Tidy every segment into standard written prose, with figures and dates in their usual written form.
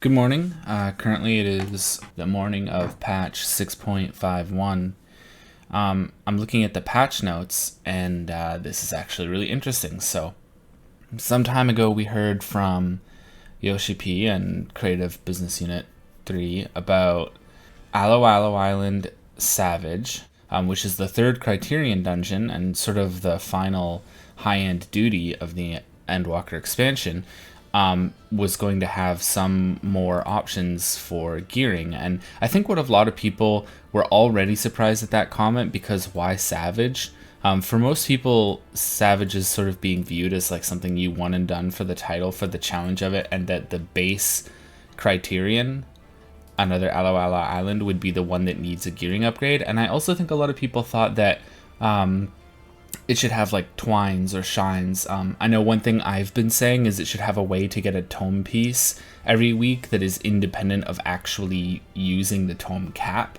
Good morning. Currently it is the morning of patch 6.51. I'm looking at the patch notes, and this is actually really interesting. So, some time ago we heard from Yoshi P and Creative Business Unit 3 about Alo Alo Island Savage, which is the third Criterion dungeon and sort of the final high-end duty of the Endwalker expansion. Was going to have some more options for gearing. And I think what a lot of people were already surprised at that comment, because why Savage? For most people, Savage is sort of being viewed as like something you won and done for the title, for the challenge of it, and that the base Criterion, another Alo Alo Island, would be the one that needs a gearing upgrade. And I also think a lot of people thought that it should have like twines or shines. I know one thing I've been saying is it should have a way to get a tome piece every week that is independent of actually using the tome cap.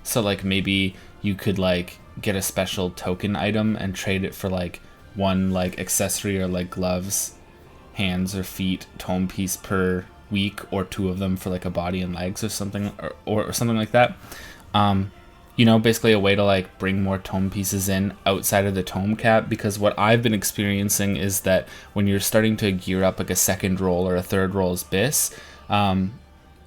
So like maybe you could like get a special token item and trade it for like one like accessory or like gloves, hands or feet tome piece per week, or two of them for like a body and legs or something, or something like that. Basically a way to like bring more tome pieces in outside of the tome cap, because what I've been experiencing is that when you're starting to gear up like a second roll or a third roll as BIS,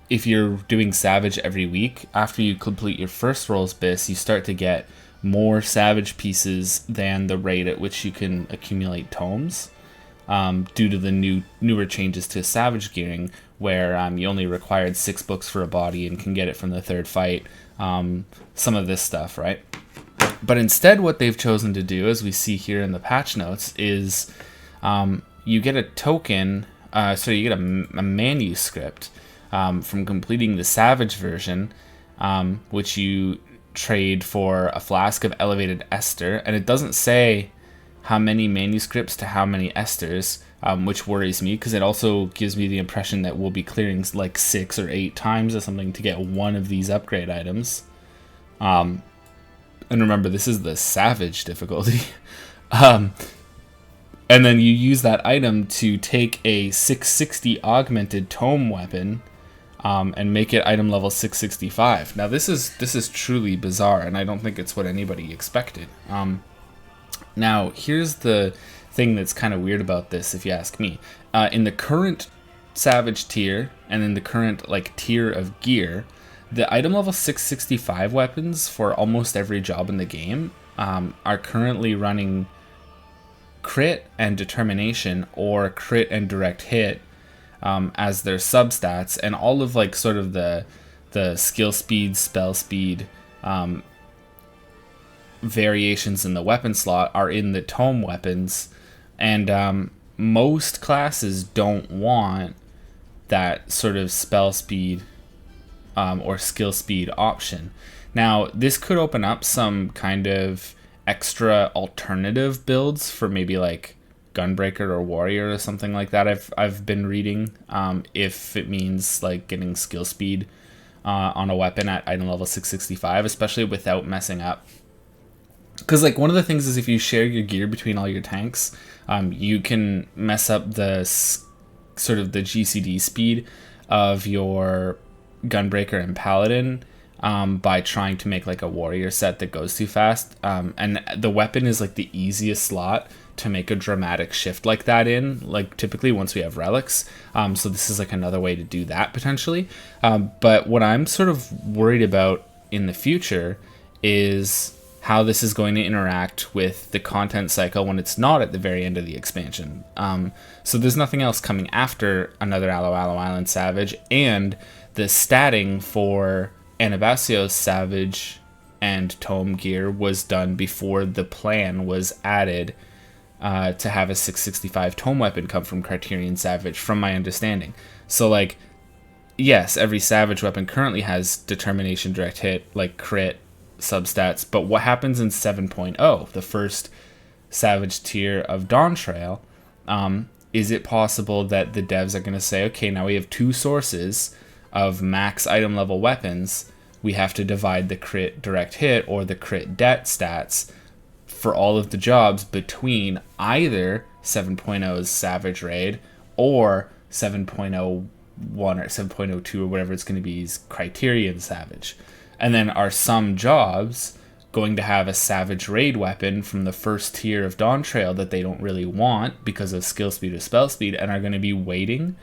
if you're doing Savage every week, after you complete your first roll as BIS, you start to get more Savage pieces than the rate at which you can accumulate tomes, due to the newer changes to Savage gearing, where you only required 6 books for a body and can get it from the third fight. Some of this stuff, right? But instead, what they've chosen to do, as we see here in the patch notes, is you get a token, so you get a manuscript from completing the Savage version, which you trade for a flask of elevated ester, and it doesn't say how many manuscripts to how many esters, which worries me, because it also gives me the impression that we'll be clearing like 6 or 8 times or something to get one of these upgrade items. And remember, this is the Savage difficulty. And then you use that item to take a 660 augmented tome weapon, and make it item level 665. Now this is truly bizarre, and I don't think it's what anybody expected. Now here's the thing that's kind of weird about this, if you ask me. In the current Savage tier and in the current like tier of gear, the item level 665 weapons for almost every job in the game are currently running crit and determination, or crit and direct hit, as their substats, and all of like sort of the skill speed, spell speed, variations in the weapon slot are in the tome weapons. And most classes don't want that sort of spell speed or skill speed option. Now, this could open up some kind of extra alternative builds for maybe like Gunbreaker or Warrior or something like that. I've been reading, if it means like getting skill speed on a weapon at item level 665, especially without messing up. Because like one of the things is, if you share your gear between all your tanks, you can mess up the sort of the GCD speed of your Gunbreaker and Paladin by trying to make like a Warrior set that goes too fast. And the weapon is like the easiest slot to make a dramatic shift like that in, like typically once we have relics. So this is like another way to do that potentially. But what I'm sort of worried about in the future is how this is going to interact with the content cycle when it's not at the very end of the expansion. So there's nothing else coming after another Alo Alo Island Savage, and the statting for ANABASEIOS Savage and Tome gear was done before the plan was added to have a 665 Tome weapon come from Criterion Savage, from my understanding. So like, yes, every Savage weapon currently has determination, direct hit, like crit, substats, but what happens in 7.0, the first Savage tier of Dawn Trail? Is it possible that the devs are going to say, okay, now we have 2 sources of max item level weapons, we have to divide the crit direct hit or the crit det stats for all of the jobs between either 7.0's Savage Raid or 7.0 or 7.02 or whatever it's going to be is Criterion Savage. And then are some jobs going to have a Savage Raid weapon from the first tier of Dawn Trail that they don't really want because of skill speed or spell speed, and are going to be waiting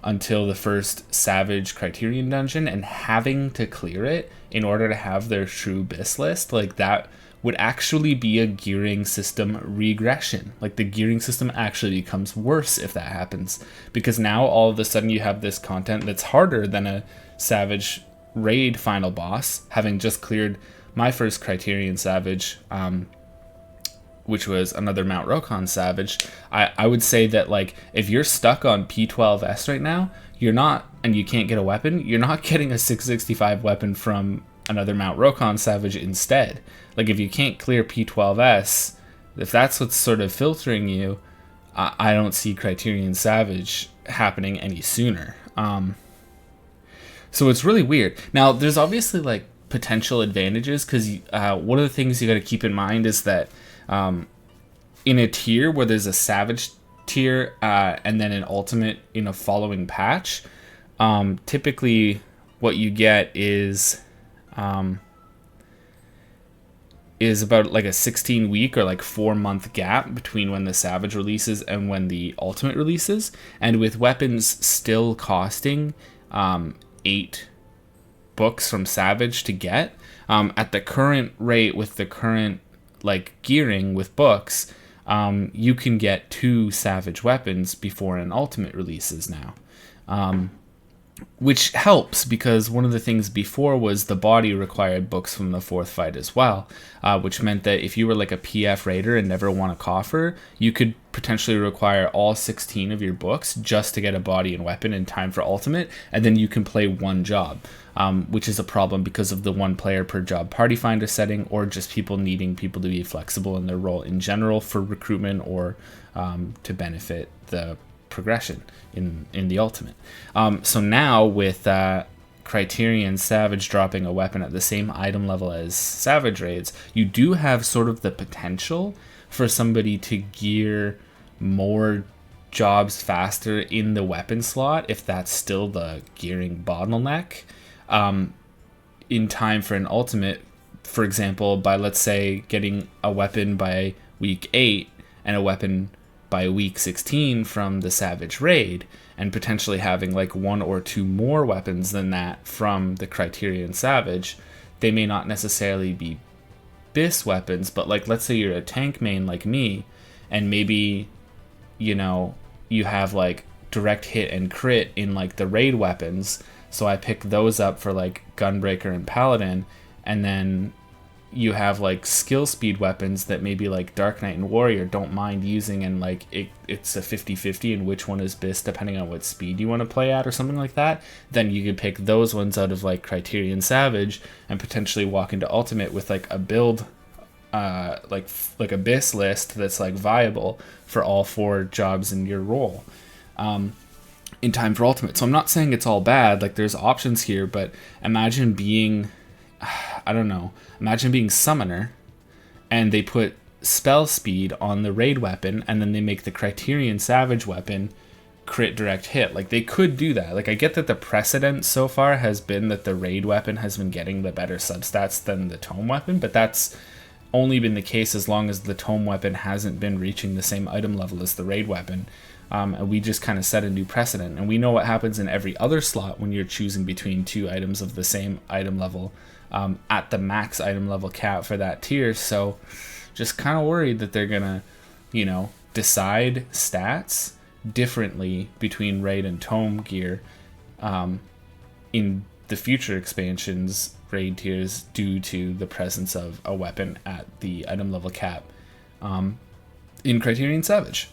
until the first Savage Criterion dungeon and having to clear it in order to have their true BIS list? Like, that would actually be a gearing system regression. Like, the gearing system actually becomes worse if that happens, because now all of a sudden you have this content that's harder than a Savage Raid final boss, having just cleared my first Criterion Savage, which was another Mount Rokon Savage. I would say that, like, if you're stuck on P12S right now, you're not, and you can't get a weapon, you're not getting a 665 weapon from another Mount Rokon Savage instead. Like, if you can't clear P12S, if that's what's sort of filtering you, I don't see Criterion Savage happening any sooner. So it's really weird. Now, there's obviously, like, potential advantages, because one of the things you got to keep in mind is that in a tier where there's a Savage tier and then an Ultimate in a following patch, typically what you get is about like a 16-week or like 4-month gap between when the Savage releases and when the Ultimate releases. And with weapons still costing 8 books from Savage to get, at the current rate with the current like gearing with books, you can get 2 Savage weapons before an Ultimate releases now. Which helps, because one of the things before was the body required books from the 4th fight as well, which meant that if you were like a PF raider and never won a coffer, you could potentially require all 16 of your books just to get a body and weapon in time for Ultimate, and then you can play one job, which is a problem because of the 1 player per job party finder setting, or just people needing people to be flexible in their role in general for recruitment, or to benefit the progression in the Ultimate. So now with Criterion Savage dropping a weapon at the same item level as Savage Raids, you do have sort of the potential for somebody to gear more jobs faster in the weapon slot, if that's still the gearing bottleneck, in time for an Ultimate. For example, by, let's say, getting a weapon by week 8 and a weapon by week 16 from the Savage Raid, and potentially having like 1 or 2 more weapons than that from the Criterion Savage. They may not necessarily be BIS weapons, but like, let's say you're a tank main like me, and maybe, you know, you have like direct hit and crit in like the raid weapons, so I pick those up for like Gunbreaker and Paladin, and then you have like skill speed weapons that maybe like Dark Knight and Warrior don't mind using, and like it's a 50-50 in which one is BIS depending on what speed you want to play at or something like that. Then you could pick those ones out of like Criterion Savage and potentially walk into Ultimate with like a build like a BIS list that's like viable for all 4 jobs in your role in time for Ultimate. So I'm not saying it's all bad, like there's options here, but imagine being imagine being Summoner, and they put spell speed on the raid weapon, and then they make the Criterion Savage weapon crit direct hit. Like, they could do that. Like, I get that the precedent so far has been that the raid weapon has been getting the better substats than the tome weapon, but that's only been the case as long as the tome weapon hasn't been reaching the same item level as the raid weapon. And we just kind of set a new precedent, and we know what happens in every other slot when you're choosing between 2 items of the same item level at the max item level cap for that tier. So just kind of worried that they're gonna, you know, decide stats differently between raid and tome gear in the future expansions raid tiers due to the presence of a weapon at the item level cap in Criterion Savage.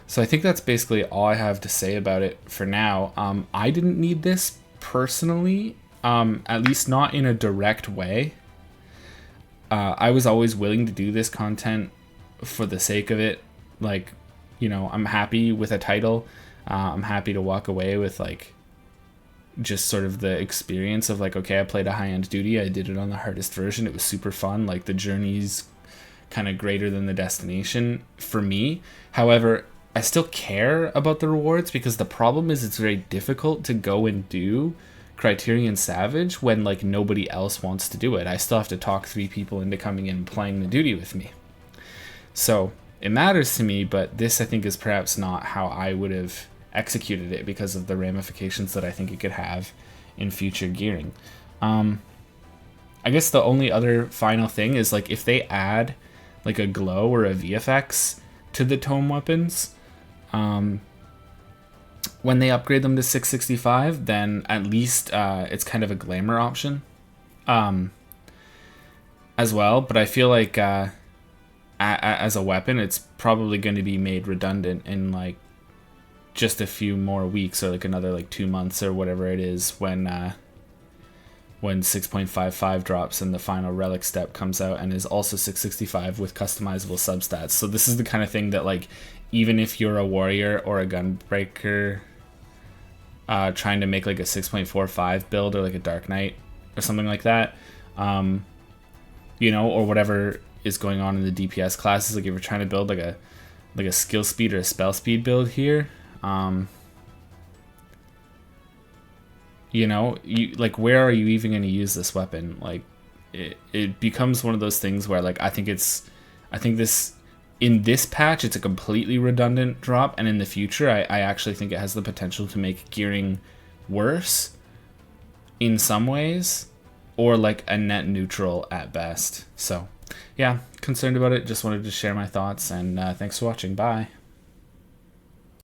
So I think that's basically all I have to say about it for now. I didn't need this personally, at least not in a direct way. I was always willing to do this content for the sake of it. Like, you know, I'm happy with a title. I'm happy to walk away with like just sort of the experience of like, okay, I played a high-end duty. I did it on the hardest version. It was super fun. Like, the journey's kind of greater than the destination for me. However, I still care about the rewards, because the problem is it's very difficult to go and do Criterion Savage when like nobody else wants to do it. I still have to talk 3 people into coming in and playing the duty with me. So it matters to me, but this I think is perhaps not how I would have executed it because of the ramifications that I think it could have in future gearing. I guess the only other final thing is like if they add like a glow or a VFX to the tome weapons, when they upgrade them to 665, then at least it's kind of a glamour option as well. But I feel like as a weapon, it's probably going to be made redundant in like just a few more weeks, or like another like 2 months or whatever it is, when 6.55 drops and the final relic step comes out and is also 665 with customizable substats. So this is the kind of thing that like even if you're a warrior or a gunbreaker trying to make like a 6.45 build or like a dark knight or something like that, you know, or whatever is going on in the DPS classes, like if you're trying to build like a skill speed or a spell speed build here, you know, you like, where are you even going to use this weapon? Like it becomes one of those things where like I think this in this patch it's a completely redundant drop, and in the future I actually think it has the potential to make gearing worse in some ways, or like a net neutral at best. So yeah, concerned about it, just wanted to share my thoughts, and thanks for watching. Bye.